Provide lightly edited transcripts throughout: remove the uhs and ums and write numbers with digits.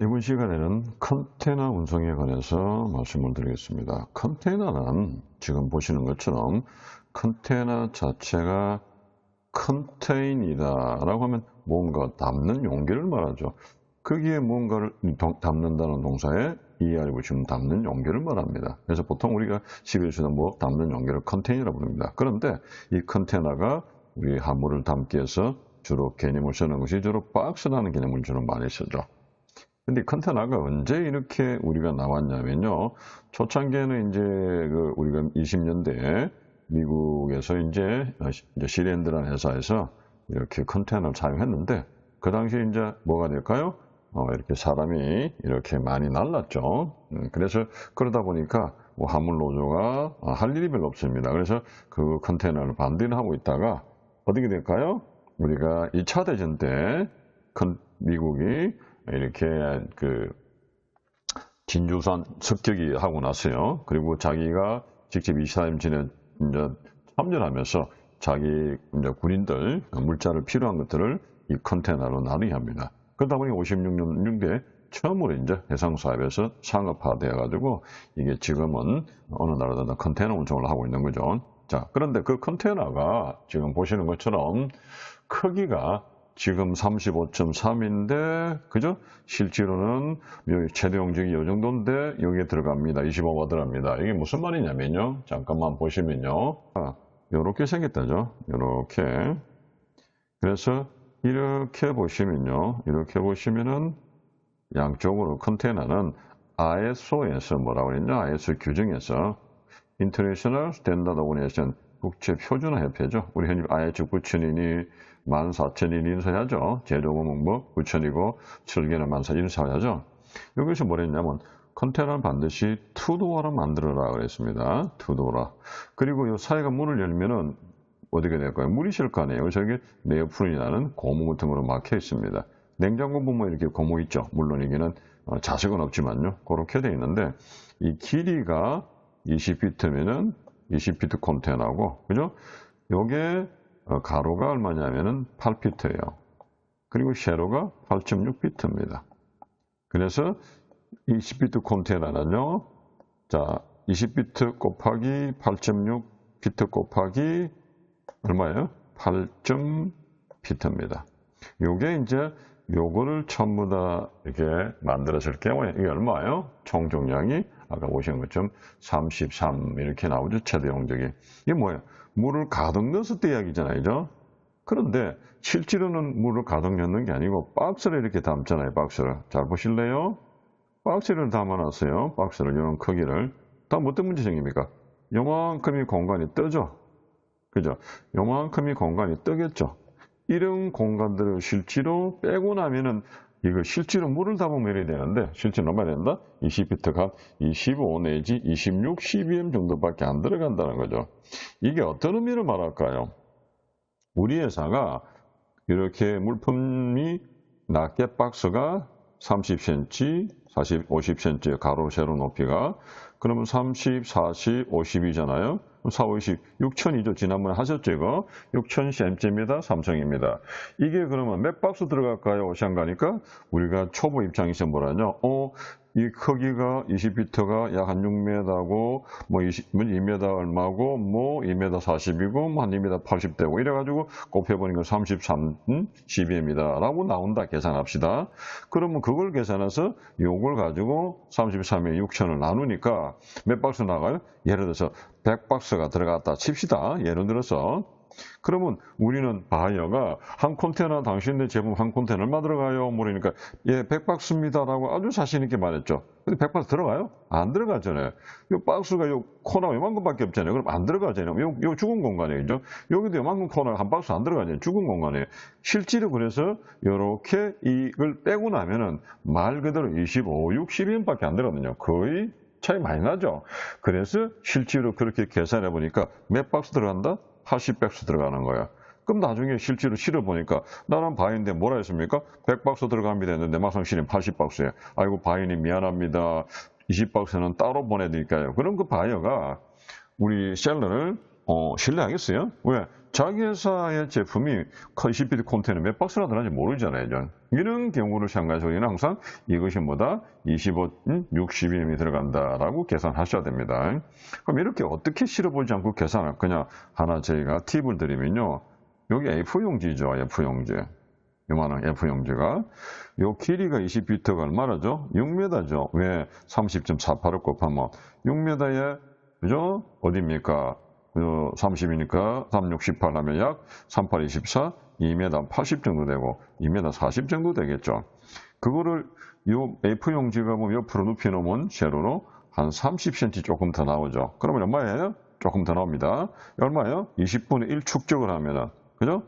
이번 시간에는 컨테이너 운송에 관해서 말씀을 드리겠습니다. 컨테이너는 지금 보시는 것처럼 컨테이너 자체가 컨테인이다라고 하면 뭔가 담는 용기를 말하죠. 거기에 뭔가를 담는다는 동사에 ER을 붙이면 담는 용기를 말합니다. 그래서 보통 우리가 집에서는 뭐 담는 용기를 컨테이너라고 부릅니다. 그런데 이 컨테이너가 우리 화물을 담기 위해서 주로 개념을 쓰는 것이 주로 박스라는 개념을 주로 많이 쓰죠. 근데 컨테이너가 언제 이렇게 우리가 나왔냐면요. 초창기에는 이제 우리가 20년대에 미국에서 이제 시랜드라는 회사에서 이렇게 컨테이너를 사용했는데 그 당시에 이제 뭐가 될까요? 이렇게 사람이 이렇게 많이 날랐죠. 그래서 그러다 보니까 뭐 화물 노조가 할 일이 별로 없습니다. 그래서 그 컨테이너를 반대를 하고 있다가 어떻게 될까요? 우리가 2차 대전 때 미국이 이렇게 진주산 습격이 하고 났어요. 그리고 자기가 직접 2차 대전에 이제 참전하면서 자기 이제 군인들 물자를 필요한 것들을 이 컨테이너로 나누게 합니다. 그러다 보니 56년에 처음으로 이제 해상사업에서 상업화되어 가지고 이게 지금은 어느 나라든 컨테이너 운송을 하고 있는 거죠. 자, 그런데 그 컨테이너가 지금 보시는 것처럼 크기가 지금 35.3인데, 그죠? 실제로는 최대 용적이 이 정도인데, 여기에 들어갑니다. 25가 들어갑니다. 이게 무슨 말이냐면요. 잠깐만 보시면요. 요렇게 생겼다죠. 요렇게. 그래서, 이렇게 보시면요. 이렇게 보시면은, 양쪽으로 컨테이너는 ISO에서 뭐라고 그랬냐? ISO 규정에서, International Standard Organization 국제표준화협회죠. 우리 현재 IH 9000이니 14,000인 인사하죠. 제조업은 뭐 9,000이고 설계는 14,000 인사하죠. 여기서 뭐랬냐면 컨테이너는 반드시 투도어로 만들어라 그랬습니다. 투도어라. 그리고 이 사이가 문을 열면은 어떻게 될까요? 물이 쉴 거 아니에요. 저기 네오프린이라는 고무 같은 거로 막혀 있습니다. 냉장고 보면 이렇게 고무 있죠. 물론 이게는 자석은 없지만요. 그렇게 돼 있는데 이 길이가 20피트면은 20피트 컨테이너고, 그죠? 요게 가로가 얼마냐면은 8피트예요. 그리고 세로가 8.6피트입니다. 그래서 20피트 컨테이너는요, 자, 20피트 곱하기 8.6피트 곱하기 얼마예요? 8.피트입니다. 요게 이제 요거를 전부 다 이렇게 만들었을 경우에 이게 얼마예요? 총重量이 아까 보신 것처럼 33 이렇게 나오죠. 최대 용적이. 이게 뭐예요? 물을 가득 넣었을 때 이야기잖아요. 그죠? 그런데 실제로는 물을 가득 넣는 게 아니고 박스를 이렇게 담잖아요. 박스를. 잘 보실래요? 박스를 담아놨어요. 박스를 이런 크기를. 다음 어떤 문제 생깁니까? 요만큼의 공간이 뜨죠. 그죠? 요만큼의 공간이 뜨겠죠. 이런 공간들을 실제로 빼고 나면은 이거 실제로 물을 담으면 이래야 되는데 실제로 얼마 된다? 20피트가 25 내지 26 CBM 정도밖에 안 들어간다는 거죠. 이게 어떤 의미를 말할까요? 우리 회사가 이렇게 물품이 낱개 박스가 30cm, 40, 50cm 가로 세로 높이가 그러면 30, 40, 50이잖아요. 4, 50, 6,000이죠. 지난번에 하셨죠, 이거? 6,000cm입니다. 삼성입니다. 이게 그러면 몇 박스 들어갈까요? 오션가니까 우리가 초보 입장에서 뭐라냐? 이 크기가 20피트가 약 한 6m고, 뭐 2m 얼마고, 뭐 2m 40이고, 뭐 한 2m 80되고, 이래가지고 곱해보니까 33 CBM이다. 라고 나온다. 계산합시다. 그러면 그걸 계산해서 요걸 가지고 33에 6,000을 나누니까 몇 박스 나가요? 예를 들어서 100박스가 들어갔다 칩시다. 예를 들어서. 그러면 우리는 바이어가 한 컨테이너 당신네 제품 한 컨테이너 얼마 들어가요? 물으니까 예 100박스입니다라고 아주 자신 있게 말했죠. 근데 100박스 들어가요? 안 들어가잖아요. 요 박스가 요 코너가 요만큼밖에 없잖아요. 그럼 안 들어가잖아요. 요 죽은 공간이죠. 여기도 요만큼 코너가 한 박스 안 들어가잖아요. 죽은 공간이에요. 실제로 그래서 요렇게 이걸 빼고 나면은 말 그대로 25, 60인밖에 안 들어거든요. 거의 차이 많이 나죠. 그래서 실제로 그렇게 계산해 보니까 몇 박스 들어간다? 80박스 들어가는 거야. 그럼 나중에 실제로 실어보니까 나는 바인데 뭐라 했습니까? 100박스 들어갑니다 했는데 막상 실은 80박스예요. 아이고 바이니 미안합니다. 20박스는 따로 보내드릴까요? 그럼 그 바이어가 우리 셀러를 신뢰하겠어요? 왜? 자기 회사의 제품이 20피트 컨테이너 몇 박스나 들어가는지 모르잖아요. 이런 경우를 생각해서 우리는 항상 이것이 뭐다? 60mm 들어간다라고 계산하셔야 됩니다. 그럼 이렇게 어떻게 실어보지 않고 계산을 그냥 하나 저희가 팁을 드리면요. 여기 F용지죠. F용지. 요만한 F용지가. 요 길이가 20피트가 얼마라죠? 6m죠. 왜 30.48을 곱하면 6m에 그죠? 어디입니까? 30이니까 3, 6, 18 하면 약 3, 8, 24, 2m 80 정도 되고 2m 40 정도 되겠죠. 그거를 요 F용지가 보면 옆으로 눕혀 놓으면 세로로 한 30cm 조금 더 나오죠. 그러면 얼마예요? 조금 더 나옵니다. 얼마예요? 20분의 1 축적을 하면은 그죠?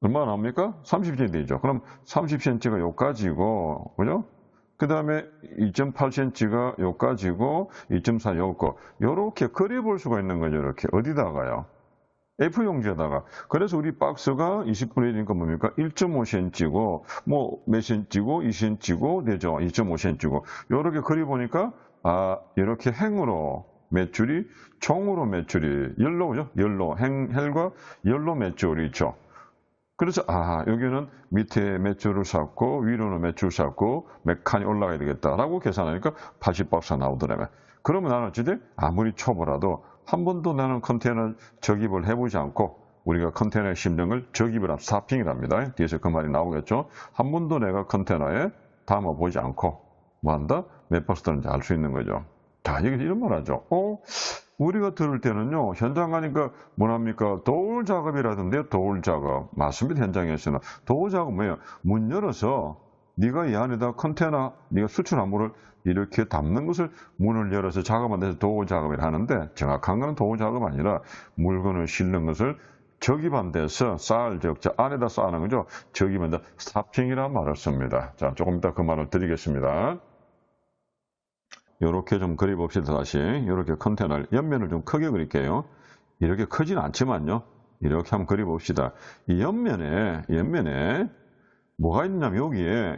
얼마 나옵니까? 30cm 되죠. 그럼 30cm가 요까지고 그죠? 그 다음에 2.8cm가 요까지고 2.4 요거 요렇게 그려볼 수가 있는 거죠. 이렇게 어디다가요? F용지에다가. 그래서 우리 박스가 20분의 1이니까 뭡니까? 1.5cm고 뭐 몇 cm고 2cm고 되죠. 2.5cm고 요렇게 그려보니까 아 이렇게 행으로 맷줄이 총으로 맷줄이 열로죠. 열로 헬과 열로 맷줄이 있죠. 그래서 여기는 밑에 맷줄을 쌓고 위로는 맷줄 쌓고 몇 칸이 올라가야 되겠다라고 계산하니까 80박스가 나오더라고요. 그러면 나는 어찌돼? 아무리 초보라도 한 번도 나는 컨테이너 적입을 해보지 않고 우리가 컨테이너에 싣는 걸 적입을 한 스타핑이랍니다. 뒤에서 그 말이 나오겠죠. 한 번도 내가 컨테이너에 담아보지 않고 뭐 한다? 몇 박스 들는지 알 수 있는 거죠. 자, 이런 말 하죠. 우리가 들을 때는요, 현장 가니까 뭐랍니까? 도울 작업이라던데요, 도울 작업. 맞습니다, 현장에서는. 도울 작업 뭐예요? 문 열어서 네가 이 안에다 컨테이너, 네가 수출 화물을 이렇게 담는 것을 문을 열어서 작업한 데서 도울 작업을 하는데 정확한 건 도울 작업 아니라 물건을 싣는 것을 적입한 데서 안에다 쌓는 거죠. 적입한 데 스타핑이라는 말을 씁니다. 자, 조금 이따 그 말을 드리겠습니다. 요렇게 좀 그려봅시다. 다시 이렇게 컨테이너 옆면을 좀 크게 그릴게요. 이렇게 크진 않지만요. 이렇게 한번 그려봅시다. 이 옆면에 뭐가 있냐면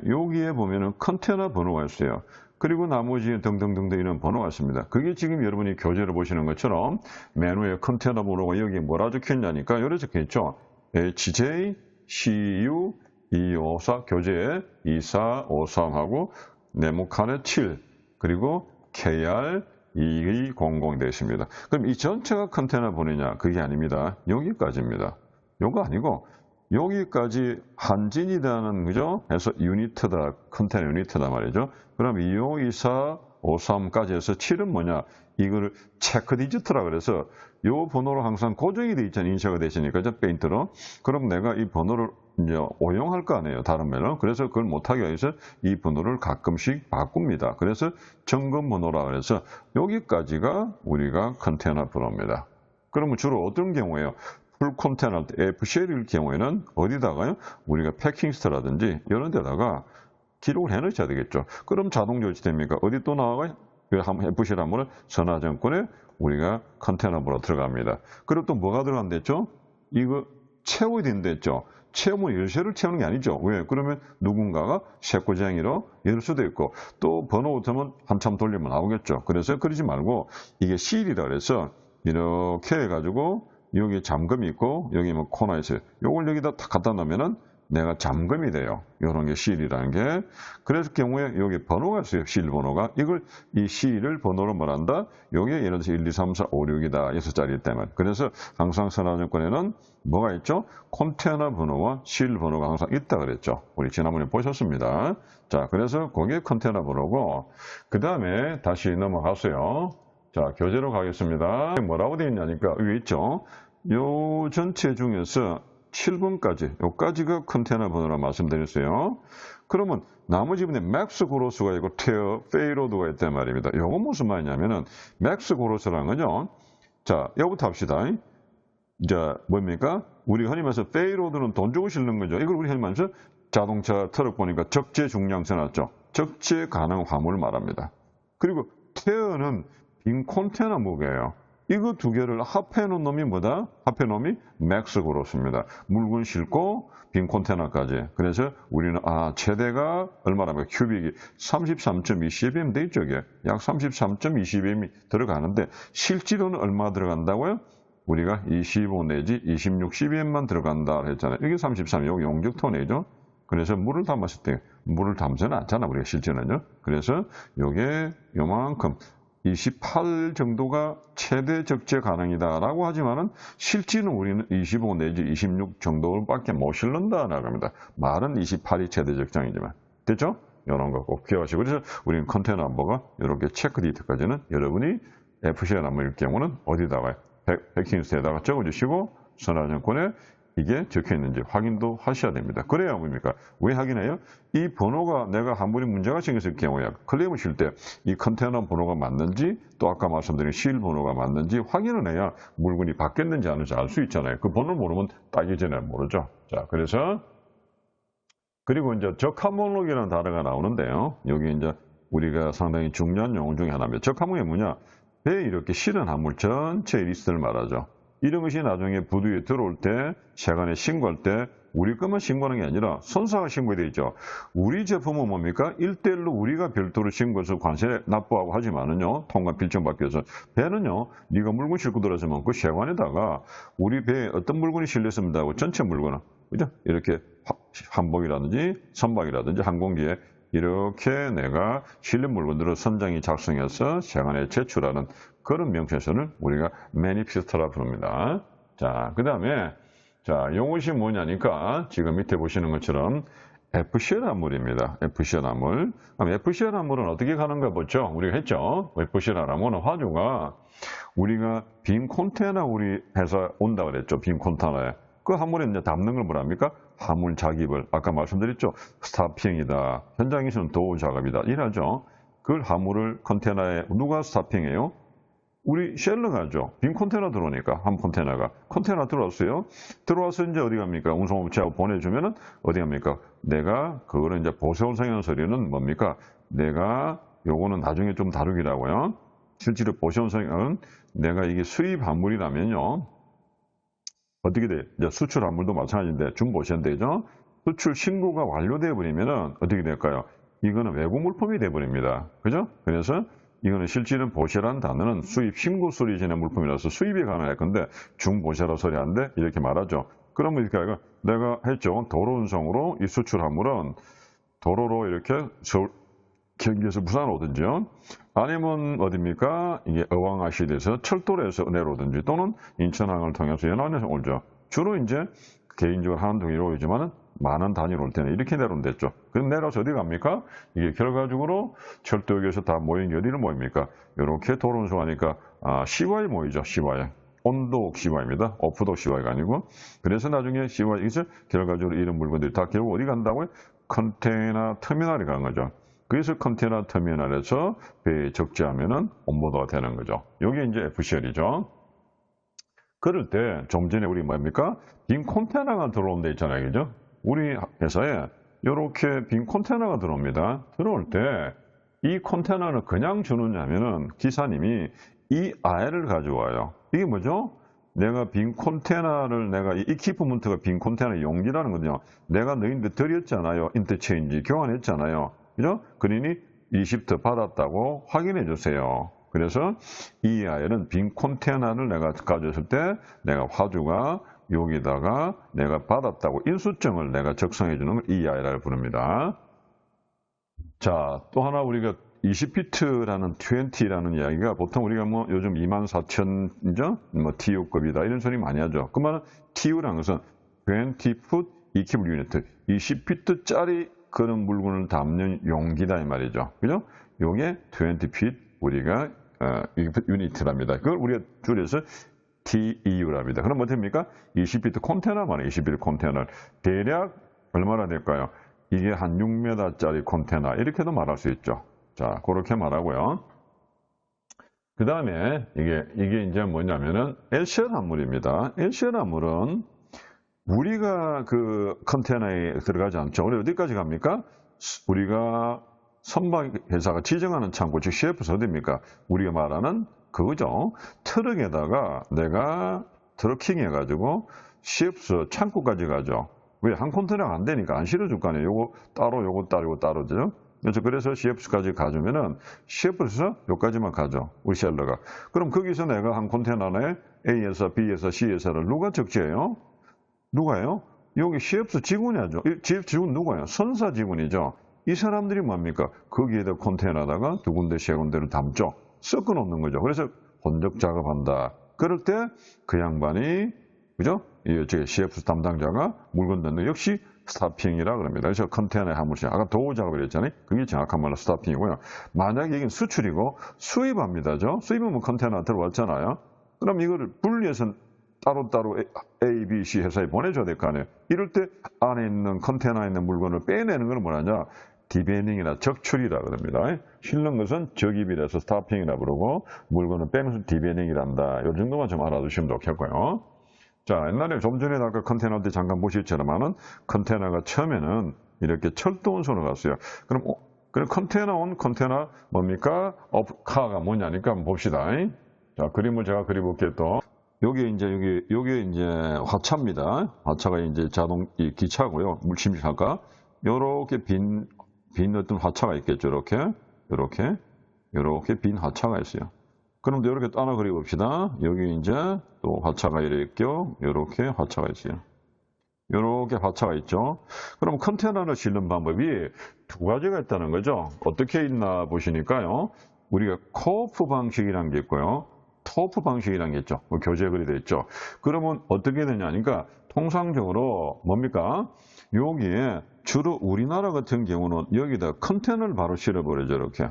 여기에 보면은 컨테이너 번호가 있어요. 그리고 나머지 등등등등 이런 번호가 있습니다. 그게 지금 여러분이 교재를 보시는 것처럼 메뉴에 컨테이너 번호가 여기에 뭐라 적혀있냐니까 이렇게 적혀있죠. HJ, CU, 254 교재에 2453하고 네모칸에 7 그리고 KR 2200 되어 있습니다. 그럼 이 전체가 컨테이너 번호냐? 그게 아닙니다. 여기까지입니다. 요거 아니고 여기까지 한진이라는 거죠. 해서 유니트다, 컨테이너 유니트다 말이죠. 그럼 2524 53까지 해서 7은 뭐냐? 이거를 체크 디지트라 그래서 요 번호로 항상 고정이 돼 있잖아요. 인쇄가 되시니까 페인트로. 그럼 내가 이 번호를 이제 오용할 거 아니에요. 다른 면은. 그래서 그걸 못하게 해서 이 번호를 가끔씩 바꿉니다. 그래서 점검 번호라 그래서 여기까지가 우리가 컨테이너 번호입니다. 그러면 주로 어떤 경우에요? 풀 컨테이너 FCL일 경우에는 어디다가요? 우리가 패킹스터라든지 이런 데다가 기록을 해놓으셔야 되겠죠. 그럼 자동 조치됩니까? 어디 또 나와요? FCL 한번은 선화증권에 우리가 컨테이너 번호 들어갑니다. 그리고 또 뭐가 들어간댔죠? 이거 채워야 된댔죠. 채우면 열쇠를 채우는 게 아니죠. 왜? 그러면 누군가가 쇠꼬쟁이로 열 수도 있고 또 번호 없으면 한참 돌리면 나오겠죠. 그래서 그러지 말고 이게 실이라 그래서 이렇게 해가지고 여기 잠금이 있고 여기 뭐 코너에 있어요. 요걸 여기다 딱 갖다 놓으면은 내가 잠금이 돼요. 요런 게 실이라는 게. 그래서 경우에 여기 번호가 있어요. 실 번호가. 이 실을 번호로 말한다. 요게 예를 들어서 1, 2, 3, 4, 5, 6이다. 6자리 때문에. 그래서 항상 선화증권에는 뭐가 있죠? 컨테이너 번호와 실 번호가 항상 있다 그랬죠. 우리 지난번에 보셨습니다. 자, 그래서 그게 컨테이너 번호고, 그 다음에 다시 넘어가세요. 자, 교재로 가겠습니다. 뭐라고 되어 있냐니까, 위에 있죠? 요 전체 중에서 7번까지, 요까지가 컨테이너 번호라 말씀드렸어요. 그러면 나머지 분에 맥스 그로스가 있고 페이로드가 있단 말입니다. 요거 무슨 말이냐면은 맥스 그로스라는 거죠. 자, 요거부터 합시다. 자, 뭡니까? 우리가 흔히 말해서 페이로드는 돈 주고 싣는 거죠. 이걸 우리 흔히 말해서 자동차 트럭 보니까 적재 중량 써놨죠. 적재 가능 화물을 말합니다. 그리고 테어는 빈 컨테이너 무게예요. 이거 두 개를 합해놓은 놈이 뭐다? 합해놓은 놈이 맥스 그로스입니다. 물건 싣고 빈 컨테이너까지. 그래서 우리는 최대가 얼마라면 큐빅이 33.2cbm 돼 있죠. 이게 약 33.2cbm이 들어가는데 실제로는 얼마 들어간다고요? 우리가 25 내지 26 CBM만 들어간다 했잖아요. 이게 33, 요거 용적 톤이죠. 그래서 물을 담았을 때 물을 담지는 않잖아, 우리가 실제는요. 그래서 요게 요만큼 28 정도가 최대 적재 가능이다라고 하지만은 실제는 우리는 25 내지 26 정도밖에 못 실른다라고 합니다. 말은 28이 최대 적정이지만. 됐죠? 이런 거 꼭 기억하시고. 그래서 우리는 컨테이너 넘버가 이렇게 체크 데이터까지는 여러분이 FC가 남을 경우는 어디다가 백킹스에다가 적어주시고 선화증권에 이게 적혀 있는지 확인도 하셔야 됩니다. 그래야 뭡니까? 왜 확인해요? 이 번호가 내가 아무리 문제가 생겼을 경우에 클레임을 실 때 이 컨테이너 번호가 맞는지 또 아까 말씀드린 실 번호가 맞는지 확인을 해야 물건이 바뀌었는지 아닌지 알 수 있잖아요. 그 번호를 모르면 따기 전에 모르죠. 자, 그래서 그리고 이제 적합목록이라는 단어가 나오는데요. 여기 이제 우리가 상당히 중요한 용어 중에 하나입니다. 적합목록이 뭐냐? 배에 이렇게 실은 화물 전체의 리스트를 말하죠. 이런 것이 나중에 부두에 들어올 때, 세관에 신고할 때 우리 것만 신고하는 게 아니라 선사가 신고되어 있죠. 우리 제품은 뭡니까? 1대1로 우리가 별도로 신고해서 관세 납부하고 하지만은요. 통관 필증 받기 위해서. 배는요. 네가 물건 싣고 들어서면 그 세관에다가 우리 배에 어떤 물건이 실렸습니다 하고 전체 물건은 그죠? 이렇게 한복이라든지 선박이라든지 항공기에 이렇게 내가 실린 물건들을 선장이 작성해서 세관에 제출하는 그런 명패선을 우리가 매니피스트라 부릅니다. 자, 그 다음에 자, 이것이 뭐냐니까 지금 밑에 보시는 것처럼 FCL 함물입니다. FCL 함물. 그럼 FCL 함물은 어떻게 가는가 보죠? 우리가 했죠. FCL 함물은 화주가 우리가 빈 컨테이너 우리 회사 온다 그랬죠. 빈 컨테이너에. 그 화물에 이제 담는 걸 뭐랍니까? 화물 작입을 아까 말씀드렸죠. 스타핑이다. 현장에서는 도우 작업이다. 이러죠. 그 화물을 컨테이너에 누가 스타핑해요? 우리 셀러가죠. 빈 컨테이너 들어오니까 한 컨테이너 들어왔어요. 들어와서 이제 어디 갑니까? 운송업체하고 보내주면은 어디 갑니까? 내가 그거를 이제 보세운송이라는 소리는 뭡니까? 내가 요거는 나중에 좀 다루기라고요. 실제로 보세운송은 내가 이게 수입 화물이라면요. 어떻게 돼? 이제 수출 화물도 마찬가지인데 중보시한대죠. 수출 신고가 완료돼 버리면은 어떻게 될까요? 이거는 외국 물품이 돼 버립니다. 그죠? 그래서 이거는 실질은 보시라는 단어는 수입 신고 소리 지낸 물품이라서 수입이 가능할 건데 중보시라 소리 하는데 이렇게 말하죠. 그러면 이렇게 내가 했죠. 도로 운송으로 이 수출 화물은 도로로 이렇게 서울 경기에서 부산 오든지요. 아니면 어디입니까? 이게 어왕아시에서 철도로 해서 내려오든지 또는 인천항을 통해서 연안에서 오죠. 주로 이제 개인적으로 하는 동의로 오지만은 많은 단위로 올 때는 이렇게 내려오면 됐죠. 그럼 내려서 어디 갑니까? 이게 결과적으로 철도역에서 다 모인 게 어디를 모입니까? 이렇게 도로 운송하니까 CY 모이죠. CY. 온도옥 CY입니다. 오프독 CY가 아니고. 그래서 나중에 CY에서 결과적으로 이런 물건들이 다 결국 어디 간다고요? 컨테이너 터미널에 가는 거죠. 그래서 컨테이너 터미널에서 배에 적재하면은 온보드가 되는 거죠. 이게 이제 FCL이죠. 그럴 때 좀 전에 우리 뭡니까? 빈 컨테이너가 들어온 데 있잖아요. 그죠? 우리 회사에 이렇게 빈 컨테이너가 들어옵니다. 들어올 때 이 컨테이너를 그냥 주느냐면은 기사님이 이 아이를 가져와요. 이게 뭐죠? 내가 빈 컨테이너를 내가 이 이퀴프먼트가 빈 컨테이너 용기라는 거죠. 내가 너희들 드렸잖아요. 인터체인지 교환했잖아요. 그죠? 그러니 리시프트 받았다고 확인해 주세요. 그래서 이 아이는 빈 컨테이너를 내가 가져왔을 때 내가 화주가 여기다가 내가 받았다고 인수증을 내가 적성해 주는 걸 EI라고 부릅니다. 자, 또 하나 우리가 20피트라는 20라는 이야기가 보통 우리가 뭐 요즘 24,000죠? 뭐 TU급이다 이런 소리 많이 하죠. 그 말은 TU라는 것은 20풋 이키블 유니트, 20피트짜리 그런 물건을 담는 용기다 이 말이죠. 그죠? 요게 20핏 우리가 유니트랍니다. 그걸 우리가 줄여서 TEU랍니다. 그럼 뭐 됩니까? 20피트 컨테이너 말이에요. 20피트 컨테이너. 대략 얼마나 될까요? 이게 한 6m짜리 컨테이너 이렇게도 말할 수 있죠. 자, 그렇게 말하고요. 그 다음에 이게 이제 뭐냐면은 LCL 함물입니다. LCL 함물은 우리가 그 컨테이너에 들어가지 않죠. 우리 어디까지 갑니까? 우리가 선박 회사가 지정하는 창고, 즉 CFS 어디입니까? 우리가 말하는 그거죠. 트럭에다가 내가 트럭킹 해가지고 CFS 창고까지 가죠. 왜? 한 컨테이너가 안 되니까 안 실어줄 거 아니에요. 요거 따로, 요거 따로, 요거 따로죠. 그래서 CFS까지 가주면은 CF에서 여기까지만 가죠. 우리 셀러가. 그럼 거기서 내가 한 컨테이너 안에 A에서 B에서 C에서를 누가 적재해요? 누가요? 여기 CFS 직원이죠. CFS 직원 누가요? 선사 직원이죠. 이 사람들이 뭡니까? 거기에다 컨테이너다가 두 군데, 세 군데를 담죠. 섞어 놓는 거죠. 그래서 혼적 작업한다. 그럴 때 그 양반이, 그죠? 이 CFS 담당자가 물건 넣는 역시 스타핑이라 그럽니다. 그래서 컨테이너에 한 번씩, 아까 도우 작업을 했잖아요. 그게 정확한 말로 스타핑이고요. 만약에 이게 수출이고 수입합니다죠. 수입은 뭐 컨테이너 들어왔잖아요. 그럼 이거를 분리해서 따로따로 A, B, C 회사에 보내줘야 될 거 아니에요. 이럴 때 안에 있는 컨테이너에 있는 물건을 빼내는 건 뭐냐냐? 디베닝이나 적출이라 그럽니다. 실는 것은 적입이라서 스타핑이라 부르고 물건을 빼는 것은 디베닝이란다. 이 정도만 좀 알아두시면 좋겠고요. 자, 옛날에 좀 전에 아까 컨테이너 때 잠깐 보셨지만은 컨테이너가 처음에는 이렇게 철도 운송으로 갔어요. 그럼 컨테이너 온 컨테이너 뭡니까? 카가 뭐냐니까 한번 봅시다. 자, 그림을 제가 그려볼게요 또. 요게 이제 화차입니다. 화차가 이제 이 기차고요. 물침실화가. 요렇게 빈 어떤 화차가 있겠죠. 요렇게 빈 화차가 있어요. 그럼 이렇게 또 하나 그려봅시다. 여기 이제 또 화차가 이렇게요. 요렇게 화차가 있어요. 요렇게 화차가 있죠. 그럼 컨테이너를 실는 방법이 두 가지가 있다는 거죠. 어떻게 있나 보시니까요. 우리가 코프 방식이라는 게 있고요. 토프 방식이라는 게 있죠. 교재 글이 되어 있죠. 그러면 어떻게 되냐니까 통상적으로 뭡니까? 여기에 주로 우리나라 같은 경우는 여기다 컨테이너를 바로 실어버리죠. 이렇게.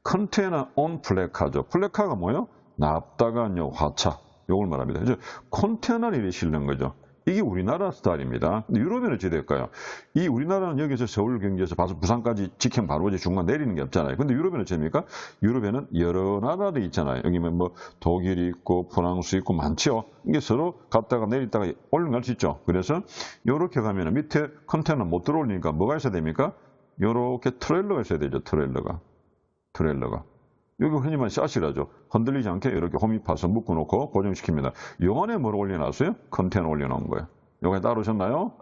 컨테이너 온 플래카죠. 플래카가 뭐예요? 납다간요 화차. 요걸 말합니다. 이제 컨테이너를 이렇게 실는 거죠. 이게 우리나라 스타일입니다. 근데 유럽에는 어찌 될까요? 이 우리나라는 여기서 서울 경기에서 봐서 부산까지 직행 바로 이제 중간 내리는 게 없잖아요. 근데 유럽에는 어찌입니까? 유럽에는 여러 나라들이 있잖아요. 여기면 뭐 독일이 있고 프랑스 있고 많죠. 이게 서로 갔다가 내리다가 올라갈 수 있죠. 그래서 요렇게 가면 밑에 컨테이너 못 들어올리니까 뭐가 있어야 됩니까? 요렇게 트레일러가 있어야 되죠. 트레일러가. 여기 흔히만 샷이라죠. 흔들리지 않게 이렇게 홈입파서 묶어놓고 고정시킵니다. 요 안에 뭘 올려놨어요? 컨테이너 올려놓은 거예요. 요거에 따르셨나요?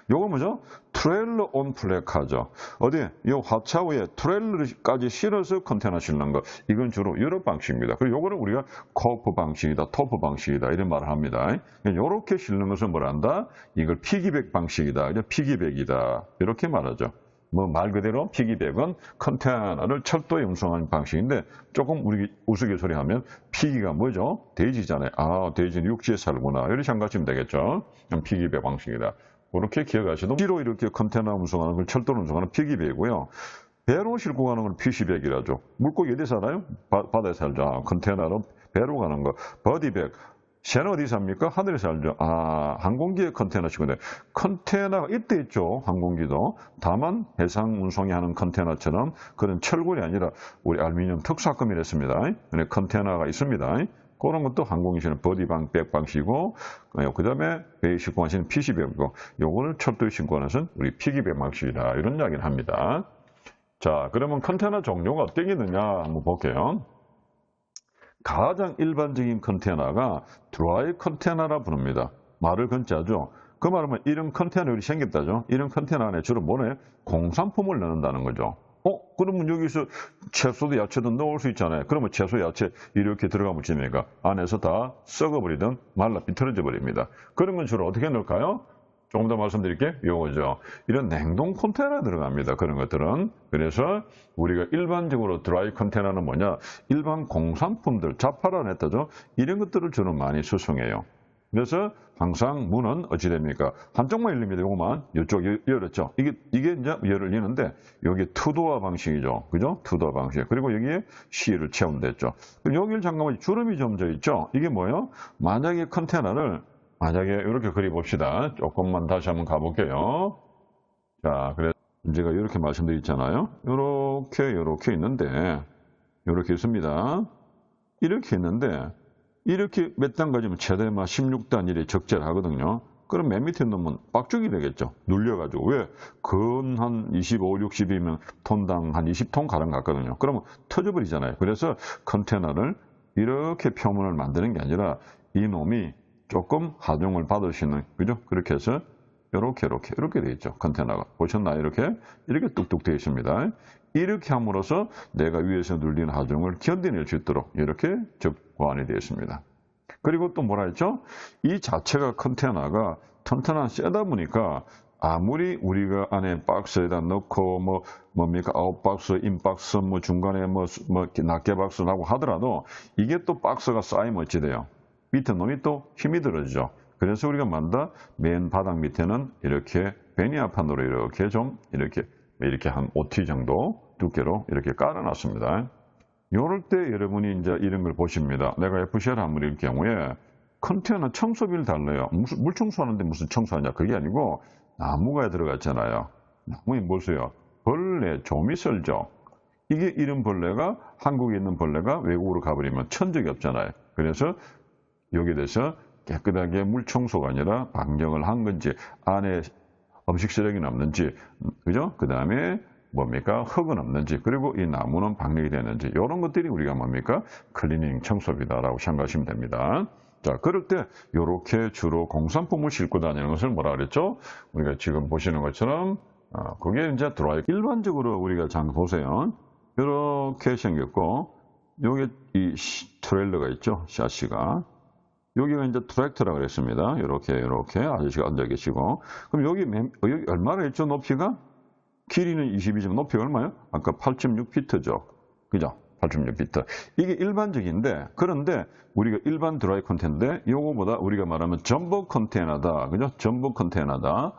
요거 뭐죠? 트레일러 온 플래카죠. 어디? 요 화차 위에 트레일러까지 실어서 컨테이너 실는 거. 이건 주로 유럽 방식입니다. 그리고 요거는 우리가 코프 방식이다, 토프 방식이다 이런 말을 합니다. 요렇게 실는 것은 뭐란다? 이걸 피기백 방식이다, 피기백이다 이렇게 말하죠. 뭐 말 그대로 피기백은 컨테이너를 철도에 운송하는 방식인데 조금 우리 우스갯소리 하면 피기가 뭐죠? 돼지잖아요. 아, 돼지는 육지에 살구나. 이렇게 생각하시면 되겠죠. 피기백 방식이다. 그렇게 기억하시도 지로 이렇게 컨테이너 운송하는 걸 철도로 운송하는 피기백이고요. 배로 싣고 가는 건 피시백이라죠. 물고기 어디 살아요? 바다에 살죠. 컨테이너로 배로 가는 거. 버디백. 새는 어디 삽니까? 하늘에 살죠. 아, 항공기에 컨테이너 치고네. 컨테이너가 이때 있죠. 항공기도. 다만 해상 운송이 하는 컨테이너처럼 그런 철골이 아니라 우리 알루미늄 특수화금이랬습니다. 컨테이너가 있습니다. 그런 것도 항공기 실는 버디백 방식이고, 그 다음에 배에 싣고 가시는 피시백이고, 요거를 철도에 싣고 가는 것은 우리 피기백 방식이다. 이런 이야기를 합니다. 자, 그러면 컨테이너 종류가 어떤 게 있느냐 한번 볼게요. 가장 일반적인 컨테이너가 드라이 컨테이너라 부릅니다. 말을 건자죠. 그 말은 이런 컨테이너가 생겼다죠. 이런 컨테이너 안에 주로 뭐래? 공산품을 넣는다는 거죠. 그러면 여기서 채소도 야채도 넣을 수 있잖아요. 그러면 채소, 야채 이렇게 들어가면 어찌니까 안에서 다 썩어버리든 말라 비틀어져 버립니다. 그런 건 주로 어떻게 넣을까요? 조금 더 말씀드릴게요. 요거죠. 이런 냉동 컨테이너에 들어갑니다. 그런 것들은. 그래서 우리가 일반적으로 드라이 컨테이너는 뭐냐? 일반 공산품들, 자파라 했다죠. 이런 것들을 주로 많이 수송해요. 그래서 항상 문은 어찌 됩니까? 한쪽만 열립니다. 요거만. 이쪽 열었죠. 이게 이제 열을 여는데 여기 투도어 방식이죠. 그죠? 투도어 방식. 그리고 여기에 실을 채운댔죠. 여기를 잠깐만 주름이 좀 져 있죠. 이게 뭐예요? 만약에 컨테이너를 만약에 이렇게 그려봅시다. 조금만 다시 한번 가볼게요. 자, 그래서 제가 이렇게 말씀드렸잖아요. 이렇게 있는데, 이렇게 있습니다. 이렇게 있는데, 이렇게 몇 단 가지면 최대만 16단 이래 적절하거든요. 그럼 맨 밑에 놓으면 빡죽이 되겠죠. 눌려가지고. 왜? 근 한 25, 60이면 톤당 한 20톤 가량 같거든요. 그러면 터져버리잖아요. 그래서 컨테이너를 이렇게 표면을 만드는 게 아니라 이 놈이 조금 하중을 받을 수 있는, 그죠? 그렇게 해서 이렇게 되어 있죠. 컨테너가. 보셨나요? 이렇게 뚝뚝 되어 있습니다. 이렇게 함으로써 내가 위에서 눌리는 하중을 견뎌낼 수 있도록 이렇게 보완이 되어 있습니다. 그리고 또 뭐라 했죠? 이 자체가 컨테너가 튼튼한 세다 보니까 아무리 우리가 안에 박스에다 넣고 뭡니까 아웃박스, 인박스, 중간에 낱개박스라고 하더라도 이게 또 박스가 쌓이면 어찌 돼요? 밑에 놈이 또 힘이 들어지죠. 그래서 우리가 만다 맨 바닥 밑에는 이렇게 베니아판으로 이렇게 한 5T 정도 두께로 이렇게 깔아놨습니다. 이럴 때 여러분이 이제 이런 걸 보십니다. 내가 FCR 한물일 경우에 컨테너 청소비를 달래요. 물 청소하는데 무슨 청소하냐? 그게 아니고 나무가 들어갔잖아요. 나무에 보세요. 벌레, 좀이 썰죠. 이게 이런 벌레가 한국에 있는 벌레가 외국으로 가버리면 천적이 없잖아요. 그래서 여기에 대해서 깨끗하게 물 청소가 아니라 방정을 한 건지 안에 음식 쓰레기 남는지, 그죠? 그 다음에 뭡니까? 흙은 없는지, 그리고 이 나무는 방력이 되는지, 이런 것들이 우리가 뭡니까? 클리닝 청소비다라고 생각하시면 됩니다. 자, 그럴 때, 요렇게 주로 공산품을 싣고 다니는 것을 뭐라 그랬죠? 우리가 지금 보시는 것처럼, 그게 이제 드라이. 일반적으로 우리가 잠깐 보세요. 이렇게 생겼고, 요게 이 트레일러가 있죠? 샤시가. 여기가 이제 트랙터라고 그랬습니다. 이렇게 아저씨가 앉아 계시고. 그럼 여기 얼마나 있죠? 높이가? 길이는 22점, 높이가 얼마요? 아까 8.6피트죠. 그죠? 8.6피트. 이게 일반적인데, 그런데 우리가 일반 드라이 컨테너인데, 요거보다 우리가 말하면 점보 컨테너다. 그죠? 점보 컨테너다.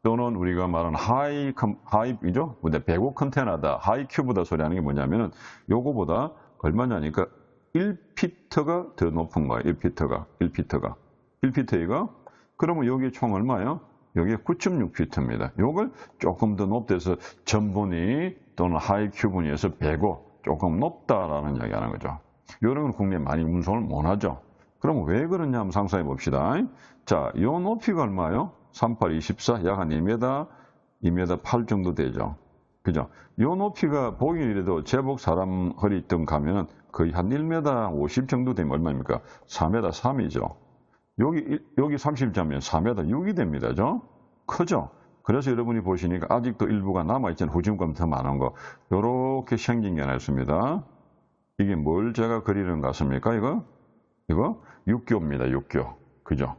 또는 우리가 말하는 하이죠? 근데 배고 컨테너다. 하이 큐브다 소리 하는 게 뭐냐면은, 요거보다 얼마냐니까 1피트가 더 높은 거예요. 1피트가. 그러면 여기 총 얼마예요? 여기 9.6피트입니다. 요걸 조금 더 높대서 전분이 또는 하이 큐브니에서 배고 조금 높다라는 이야기 하는 거죠. 이런 건 국내에 많이 운송을 못 하죠. 그럼 왜 그러냐 한번 상상해 봅시다. 자, 요 높이가 얼마예요? 38, 24, 약 한 2m 8 정도 되죠. 그죠? 요 높이가 보기는 이래도 제복 사람 허리등 가면은 거의 한 1m 50 정도 되면 얼마입니까? 4m 3이죠. 여기 30자면 4m 6이 됩니다. 죠? 크죠? 그래서 여러분이 보시니까 아직도 일부가 남아있잖아요. 후진감 더 많은 거. 요렇게 생긴 게 하나 있습니다. 이게 뭘 제가 그리는 것 같습니까? 이거 육교입니다. 육교. 그죠?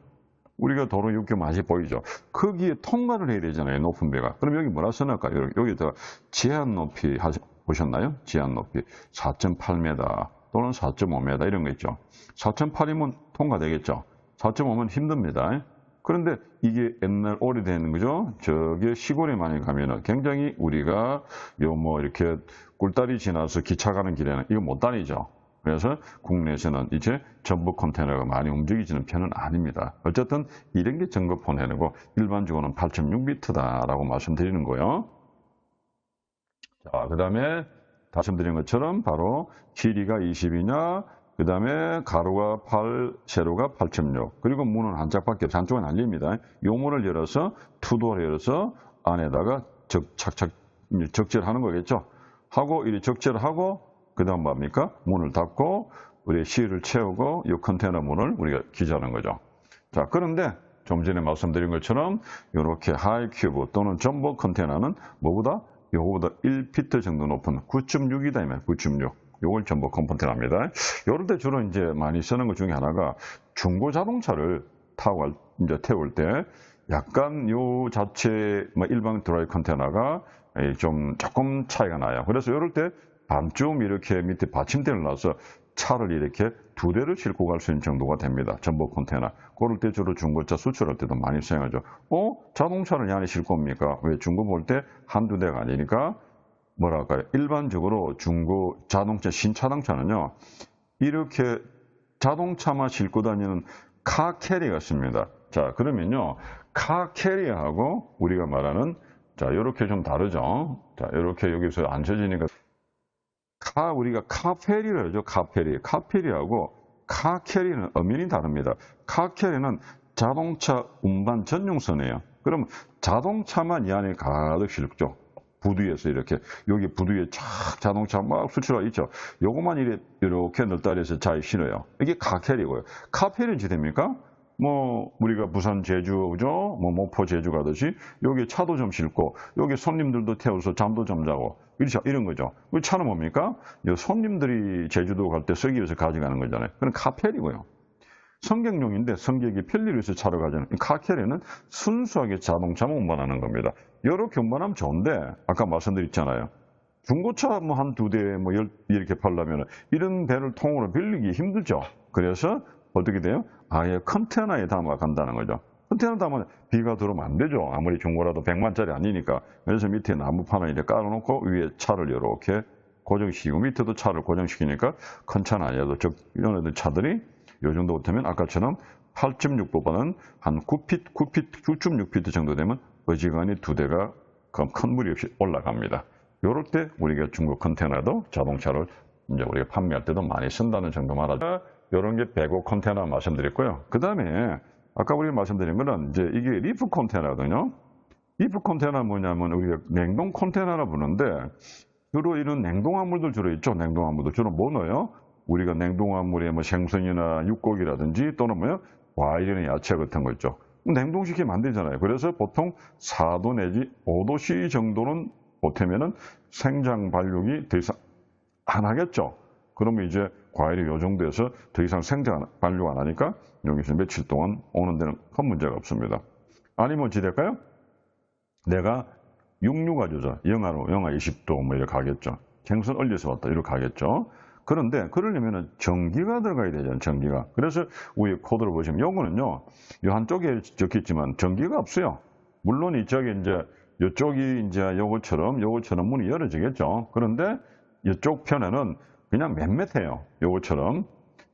우리가 도로 육교 많이 보이죠? 거기에 통과를 해야 되잖아요. 높은 배가. 그럼 여기 뭐라 써놓을까요? 여기다가 제한 높이 보셨나요? 제한 높이 4.8m 또는 4.5m 이런 거 있죠. 4.8이면 통과되겠죠. 4.5면 힘듭니다. 그런데 이게 옛날 오래된 거죠. 저기 시골에 많이 가면은 굉장히 우리가 이렇게 꿀다리 지나서 기차 가는 길에는 이거 못 다니죠. 그래서 국내에서는 이제 전부 컨테이너가 많이 움직이지는 편은 아닙니다. 어쨌든 이런 게 전부 보내고 일반적으로는 8.6m다라고 말씀드리는 거예요. 자, 그 다음에 다시 말씀드린 것처럼 바로 길이가 20이냐, 그 다음에 가로가 8, 세로가 8.6. 그리고 문은 한 짝밖에 없어. 한쪽은 알립니다. 요 문을 열어서 투도어를 열어서 안에다가 적재하는 거겠죠. 하고 이리 적재를 하고 그 다음 뭡니까? 문을 닫고 우리 실을 채우고 이 컨테이너 문을 우리가 기재하는 거죠. 자, 그런데 좀 전에 말씀드린 것처럼 이렇게 하이 큐브 또는 점보 컨테이너는 뭐보다? 요거보다 1피트 정도 높은 9.6이다. 9.6. 요걸 점보 컨테이너입니다. 요럴 때 주로 이제 많이 쓰는 것 중에 하나가 중고 자동차를 타고 이제 태울 때 약간 요 자체 일반 드라이 컨테이너가 조금 차이가 나요. 그래서 요럴 때 반쯤 이렇게 밑에 받침대를 놔서 차를 이렇게 2대를 싣고 갈 수 있는 정도가 됩니다. 전복 컨테이너. 그럴 때 주로 중고차 수출할 때도 많이 사용하죠. 자동차를 이 안에 싣고 옵니까? 왜 중고 볼 때 한두 대가 아니니까 뭐랄까요? 일반적으로 중고 자동차, 신차량차는요, 이렇게 자동차만 싣고 다니는 카 캐리어가 있습니다. 자, 그러면요, 카 캐리어하고 우리가 말하는, 자, 요렇게 좀 다르죠? 자, 요렇게 여기서 앉혀지니까, 우리가 카페리를 하죠, 카페리. 카페리하고 카캐리는 엄연히 다릅니다. 카캐리는 자동차 운반 전용선이에요. 그럼 자동차만 이 안에 가득 실죠. 부두에서 이렇게, 여기 부두에 쫙 자동차 막 수출하고 있죠. 요것만 이렇게 널따리에서 잘 신어요. 이게 카캐리고요. 카페리는 어떻게 됩니까? 뭐 우리가 부산 제주죠, 뭐 목포 제주 가듯이 여기 차도 좀 싣고 여기 손님들도 태워서 잠도 좀 자고 이런 거죠. 그 차는 뭡니까? 손님들이 제주도 갈 때 쓰기 위해서 가져가는 거잖아요. 그건 카펠이고요. 승객용인데 승객이 편리를 위해서 차로 가잖아요. 카켈에는 순수하게 자동차만 운반하는 겁니다. 이렇게 운반하면 좋은데 아까 말씀드렸잖아요. 중고차 뭐 한 두 대 뭐 이렇게 팔려면 이런 배를 통으로 빌리기 힘들죠. 그래서 어떻게 돼요? 아예 컨테이너에 담아 간다는 거죠. 컨테이너 담으면 비가 들어오면 안 되죠. 아무리 중고라도 100만짜리 아니니까. 그래서 밑에 나무판을 이렇게 깔아놓고 위에 차를 이렇게 고정시키고 밑에도 차를 고정시키니까 큰 차는 아니어도 이런 차들이 요 정도 같으면 아까처럼 8.6보다는 한 9.6피트 정도 되면 어지간히 두 대가 큰 무리 없이 올라갑니다. 요럴 때 우리가 중국 컨테이너도 자동차를 이제 우리가 판매할 때도 많이 쓴다는 정도만 하죠. 요런 게 배고 컨테이너 말씀드렸고요. 그 다음에 아까 우리가 말씀드린 거는 이제 이게 리프 컨테이너거든요. 리프 컨테이너 뭐냐면 우리가 냉동 컨테이너라 부르는데 주로 이런 냉동화물들 주로 있죠. 냉동화물들 주로 뭐 넣어요? 우리가 냉동화물에 뭐 생선이나 육고기라든지 또는 뭐요? 과일이나 야채 같은 거 있죠. 냉동시키면 안 되잖아요. 그래서 보통 4도 내지 5도씨 정도는 보태면은 생장 발육이 더 이상 안 하겠죠. 그러면 이제 과일이 요 정도에서 더 이상 생장 발육 안 하니까 여기서 며칠 동안 오는 데는 큰 문제가 없습니다. 아니면 어찌 될까요? 내가 육류가 주죠. 영하 20도 뭐 이렇게 가겠죠. 생선 얼려서 왔다 이렇게 가겠죠. 그런데 그러려면 전기가 들어가야 되잖아요. 전기가. 그래서 위에 코드를 보시면 요거는요. 요 한쪽에 적혀있지만 전기가 없어요. 물론 이쪽에 이제 이쪽이 이제 요것처럼 문이 열어지겠죠. 그런데 이쪽 편에는 그냥 맴매해요. 요것처럼.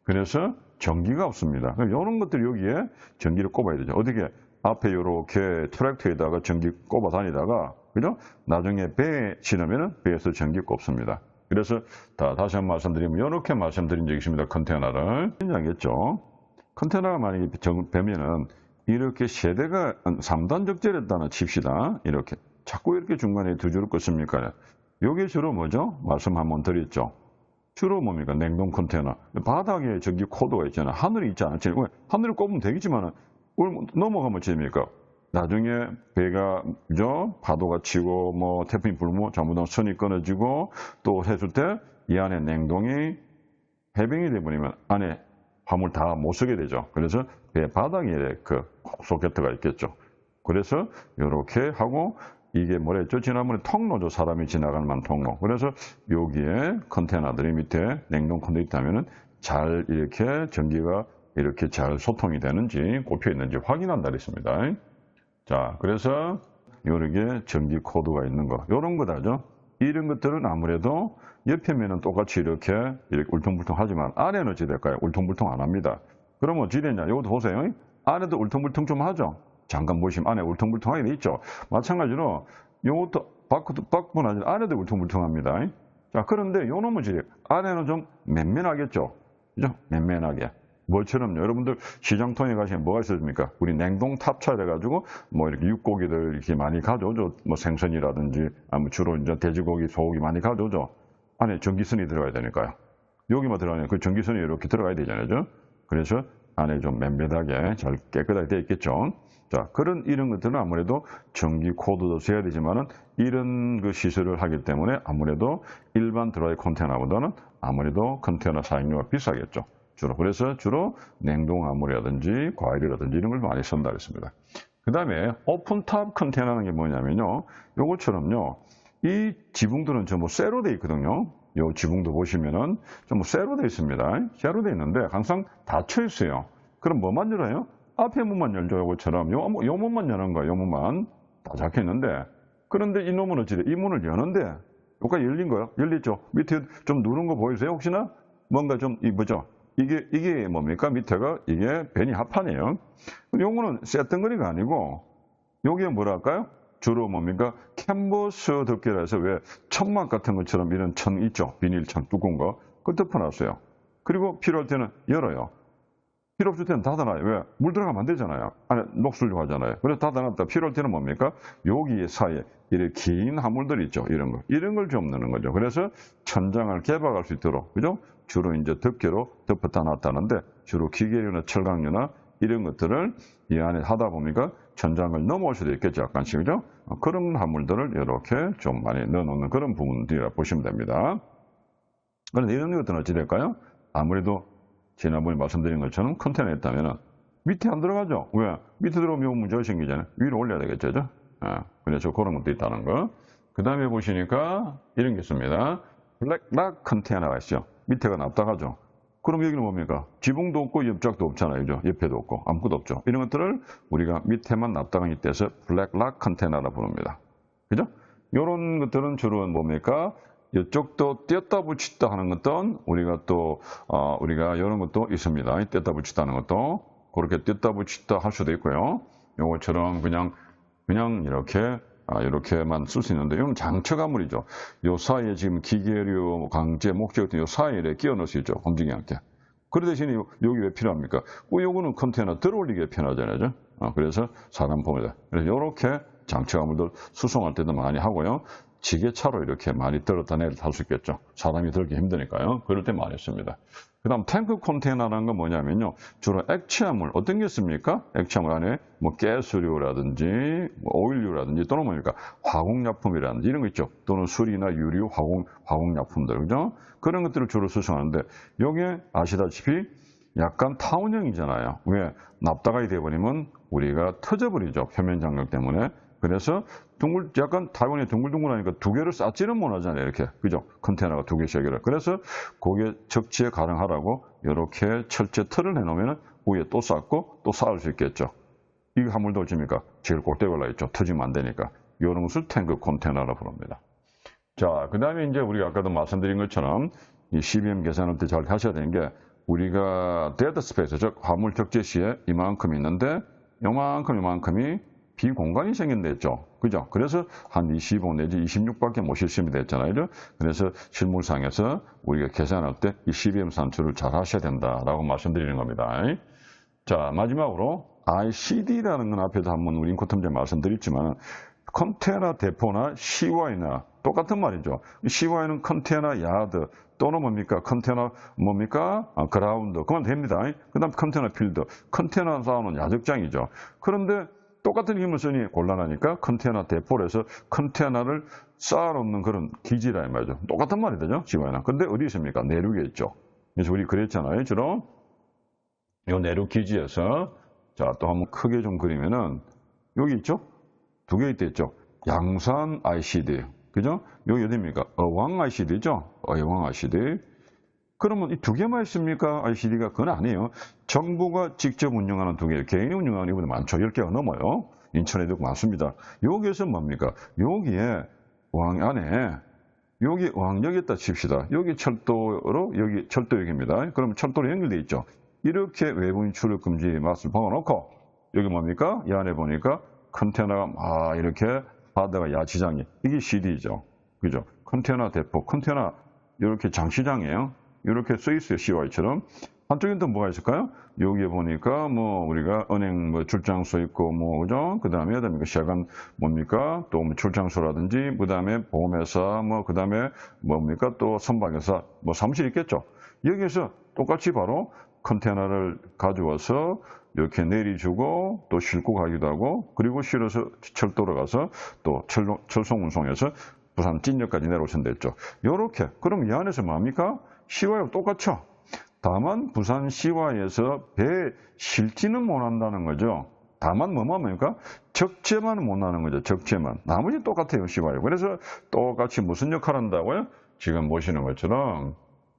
그래서 전기가 없습니다. 이런 것들이 여기에 전기를 꼽아야 되죠. 어떻게 앞에 이렇게 트랙터에다가 전기 꼽아 다니다가 그죠? 나중에 배에 실으면 배에서 전기 꼽습니다. 그래서 다시 한번 말씀드리면 이렇게 말씀드린 적이 있습니다. 컨테이너를. 알겠죠? 컨테이너가 만약에 배면은 이렇게 세대가 3단 적재했다는 칩시다. 이렇게. 자꾸 이렇게 중간에 두 줄을 꽂습니까? 요게 주로 뭐죠? 말씀 한번 드렸죠. 주로 뭡니까? 냉동 컨테이너. 바닥에 전기 코드가 있잖아요. 하늘이 있지 않죠? 하늘을 꼽으면 되겠지만 넘어가면 어찌됩니까? 나중에 배가 그죠? 파도가 치고 뭐 태풍이 불면 잘못하면 선이 끊어지고 또 했을 때 이 안에 냉동이 해병이 되버리면 안에 화물 다 못 쓰게 되죠. 그래서 배 바닥에 그 소켓트가 있겠죠. 그래서 이렇게 하고 이게 뭐랬죠? 지난번에 통로죠. 사람이 지나갈 만한 통로. 그래서 여기에 컨테이너들이 밑에 냉동 컨테이너 있다면은 잘 이렇게 전기가 이렇게 잘 소통이 되는지 꼽혀 있는지 확인한다 그랬습니다. 자, 그래서 이렇게 전기 코드가 있는 거, 이런 거다죠. 이런 것들은 아무래도 옆에면은 똑같이 이렇게 울퉁불퉁 하지만 안에는 어찌 될까요? 울퉁불퉁 안 합니다. 그러면 어찌 되냐? 이것도 보세요. 안에도 울퉁불퉁 좀 하죠. 잠깐 보시면 안에 울퉁불퉁하게 돼 있죠. 마찬가지로 이것도 밖은 아니라 안에도 울퉁불퉁합니다. 자, 그런데 요 놈은 안에는 좀 맨맨하겠죠. 그죠? 맨맨하게. 뭐처럼 여러분들 시장통에 가시면 뭐가 있습니까? 우리 냉동 탑차 해가지고 뭐 이렇게 육고기들 이렇게 많이 가져오죠. 뭐 생선이라든지 아니면 주로 이제 돼지고기, 소고기 많이 가져오죠. 안에 전기선이 들어가야 되니까요. 여기만 들어가면 그 전기선이 이렇게 들어가야 되잖아요. 그래서 안에 좀 맨맨하게 잘 깨끗하게 되어 있겠죠. 자, 이런 것들은 아무래도 전기 코드도 써야 되지만은 이런 그 시설을 하기 때문에 아무래도 일반 드라이 컨테이너보다는 아무래도 컨테이너 사용료가 비싸겠죠. 그래서 주로 냉동화물이라든지 과일이라든지 이런 걸 많이 쓴다 그랬습니다. 그 다음에 오픈탑 컨테이너라는 게 뭐냐면요. 요것처럼요. 이 지붕들은 전부 쇠로 되어 있거든요. 요 지붕도 보시면은 전부 쇠로 되어 있습니다. 쇠로 되어 있는데 항상 닫혀 있어요. 그럼 뭐만 열어요? 앞에 문만 열죠. 요것처럼 요 문만 여는 거예요. 요 문만 다 잡혀 있는데 그런데 이 놈은 어찌 돼? 이 문을 여는데 여기가 열린 거예요. 열렸죠. 밑에 좀 누른 거 보이세요? 혹시나 뭔가 좀 뭐죠? 이게 뭡니까? 밑에가 이게 베니 합판이에요. 요거는 쇳덩어리가 아니고 요게 뭐랄까요? 주로 뭡니까? 캔버스 덮개라 해서 왜 천막 같은 것처럼 이런 천 있죠? 비닐천 두꺼운 거. 그걸 덮어놨어요. 그리고 필요할 때는 열어요. 필요 없을 때는 닫아놔요. 왜? 물 들어가면 안 되잖아요. 안에 녹슬려고 하잖아요. 그래서 닫아놨다 필요할 때는 뭡니까? 여기 사이에 이렇게 긴 화물들 있죠. 이런 걸 좀 넣는 거죠. 그래서 천장을 개박할 수 있도록, 그죠? 주로 이제 덮개로 덮었다 놨다는데 주로 기계류나 철강류나 이런 것들을 이 안에 하다 보니까 천장을 넘어올 수도 있겠죠. 약간씩, 그죠? 그런 화물들을 이렇게 좀 많이 넣어놓는 그런 부분들이라 보시면 됩니다. 그런데 이런 것들은 어찌 될까요? 아무래도 지난번에 말씀드린 것처럼 컨테이너에 있다면 밑에 안 들어가죠? 왜? 밑에 들어오면 요 문제가 생기잖아요. 위로 올려야 되겠죠? 그죠? 그래서 그런 것도 있다는 거. 그 다음에 보시니까 이런 게 있습니다. 블랙락 컨테이너가 있죠. 밑에가 납작하죠. 그럼 여기는 뭡니까? 지붕도 없고 옆짝도 없잖아요. 그죠? 옆에도 없고 아무것도 없죠. 이런 것들을 우리가 밑에만 납작하기 때문에 블랙락 컨테이너라 부릅니다. 그죠? 이런 것들은 주로 뭡니까? 이쪽도 뗐다 붙였다 하는 것도 우리가 또 우리가 이런 것도 있습니다. 뗐다 붙였다 하는 것도 그렇게 뗐다 붙였다 할 수도 있고요. 요것처럼 그냥 이렇게만 쓸 수 있는데 이건 장처 가물이죠. 요 사이에 지금 기계류, 강제, 목재 같은 요 사이에 끼워 넣을 수 있죠. 움직이지 않게. 그 대신에 여기 왜 필요합니까? 요거는 컨테이너 들어올리기에 편하잖아요. 그래서 사람 봅니다. 그래서 이렇게 장처 가물들 수송할 때도 많이 하고요. 지게차로 이렇게 많이 들었다 내렸다 할 수 있겠죠. 사람이 들기 힘드니까요. 그럴 때 많이 씁니다. 그 다음 탱크 컨테이너라는 건 뭐냐면요. 주로 액체화물, 어떤 게 있습니까? 액체화물 안에 뭐 가스류라든지 뭐 오일류라든지 또는 뭡니까? 화공약품이라든지 이런 거 있죠. 또는 수리나 유류, 화공약품들, 그죠? 그런 것들을 주로 수송하는데 요게 아시다시피 약간 타원형이잖아요. 왜? 납작하게 되어버리면 우리가 터져버리죠. 표면 장력 때문에. 그래서 약간 타원이 둥글둥글하니까 두 개를 쌓지는 못하잖아요. 이렇게. 그죠? 컨테이너가 두 개씩 해결해. 그래서 거기에 적지에 가능하라고 이렇게 철제 틀을 해놓으면 위에 또 쌓고 또 쌓을 수 있겠죠. 이 화물도 어찌입니까? 제일 꼭대기 올라있죠. 터지면 안 되니까. 이런 것을 탱크 컨테이너라 부릅니다. 자, 그 다음에 이제 우리가 아까도 말씀드린 것처럼 이 CBM 계산할 때 잘 하셔야 되는 게 우리가 데드 스페이스, 즉 화물 적재 시에 이만큼 있는데 이만큼이 비공간이 생긴다 했죠. 그죠? 그래서 한 25 내지 26밖에 못 실습니다 했잖아요. 그래서 실물상에서 우리가 계산할 때 이 CBM 산출을 잘 하셔야 된다라고 말씀드리는 겁니다. 자, 마지막으로 ICD라는 건 앞에도 한번 우리 인코텀제 말씀드렸지만 컨테이너 대포나 CY나 똑같은 말이죠. CY는 컨테이너 야드 또는 뭡니까? 컨테이너 뭡니까? 그라운드. 그만 됩니다. 그 다음 컨테이너 필드. 컨테이너 쌓아놓은 야적장이죠. 그런데 똑같은 힘을 쓰니 곤란하니까 컨테이너 대포를 해서 컨테이너를 쌓아놓는 그런 기지라 이 말이죠. 똑같은 말이 되죠. CY는. 근데 어디 있습니까? 내륙에 있죠. 그래서 우리 그랬잖아요. 주로 이 내륙 기지에서 자, 또 한번 크게 좀 그리면은 여기 있죠? 두 개 있죠? 양산 ICD. 그죠? 여기 어디입니까? 어왕 ICD죠? 어왕 ICD. 그러면 이 두 개만 있습니까? ICD가? 그건 아니에요. 정부가 직접 운영하는 두 개, 개인이 운영하는 이보다 많죠. 10개가 넘어요. 인천에도 많습니다. 여기에서 뭡니까? 여기에 어항 안에 여기 어항역이 있다 칩시다. 여기 철도로, 여기 철도역입니다. 그러면 철도로 연결되어 있죠. 이렇게 외부인 출입 금지 맛을 박아놓고 여기 뭡니까? 이 안에 보니까 컨테이너가 이렇게 바다가 야시장이 이게 CD죠. 그죠? 컨테이너 대포, 컨테이너 이렇게 장시장이에요. 이렇게 써 있어요. CY처럼. 한쪽엔 또 뭐가 있을까요? 여기에 보니까 뭐 우리가 은행 뭐 출장소 있고 뭐 그죠? 그다음에 시야간 뭡니까? 또 뭐 출장소라든지 그다음에 보험회사 뭐 그다음에 뭡니까? 또 선박회사 뭐 사무실 있겠죠. 여기에서 똑같이 바로 컨테이너를 가져와서 이렇게 내리주고 또 싣고 가기도 하고 그리고 실어서 철도로 가서 또 철송 운송해서 부산 찐역까지 내려오신다 했죠. 요렇게. 그럼 이 안에서 뭡니까? 시와하고 똑같죠. 다만 부산 시와에서 배 실지는 못한다는 거죠. 다만 뭐만 합니까? 적재만 못하는 거죠. 적재만. 나머지 똑같아요. 시와요. 그래서 똑같이 무슨 역할을 한다고요? 지금 보시는 것처럼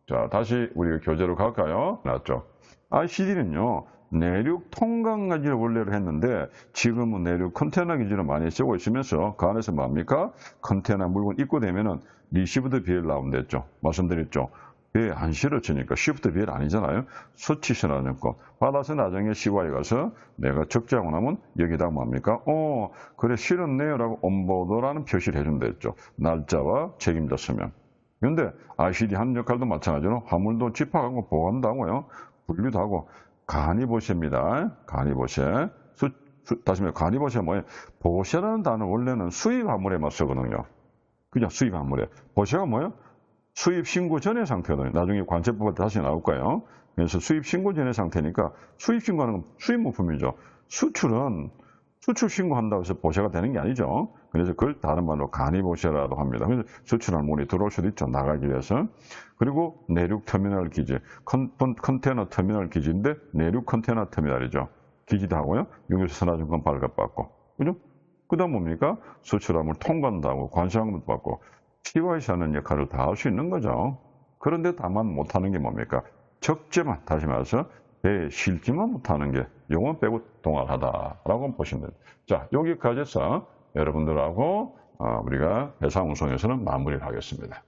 자 다시 우리가 교재로 갈까요? 나왔죠. ICD는요. 내륙 통강 기지를 원래로 했는데 지금은 내륙 컨테이너 기지를 많이 쓰고 있으면서 그 안에서 뭡니까? 컨테이너 물건 입고되면은 리시브드 비엘 나온다 했죠. 말씀드렸죠. 배 안 실어지니까 시프트 비엘 아니잖아요. 수치시라는 거. 받아서 나중에 시와에 가서 내가 적재하고 나면 여기다 뭡니까? 그래 실었네요 라고 온보드라는 표시를 해준다 했죠. 날짜와 책임자 서명. 그런데 ICD 하는 역할도 마찬가지로 화물도 집합하고 보관도 하고요. 분류도 하고 간이보시입니다. 간이보시. 다시 말해 간이보시가 뭐예요? 보시라는 단어 원래는 수입 화물에만 쓰거든요. 그죠? 수입 화물에. 보시가 뭐예요? 수입 신고 전의 상태도 나중에 관세법 할 때 다시 나올 거예요. 그래서 수입 신고 전의 상태니까 수입 신고하는 건 수입 물품이죠. 수출은 수출 신고한다고 해서 보셔가 되는 게 아니죠. 그래서 그걸 다른 말로 간이 보셔라고 합니다. 그래서 수출한 물이 들어올 수도 있죠. 나가기 위해서. 그리고 내륙 터미널 기지, 컨테이너 터미널 기지인데 내륙 컨테이너 터미널이죠. 기지도 하고요. 여기서 선화증권 발급받고, 그죠? 그다음 뭡니까? 수출함을 통관도 하고 관세항도 받고 CYC 하는 역할을 다 할 수 있는 거죠. 그런데 다만 못하는 게 뭡니까? 적재만, 다시 말해서 배에 실기만 못하는 게 요건 빼고 동일하다라고 보시면 됩니다. 자, 여기까지 해서 여러분들하고 우리가 해상 운송에서는 마무리를 하겠습니다.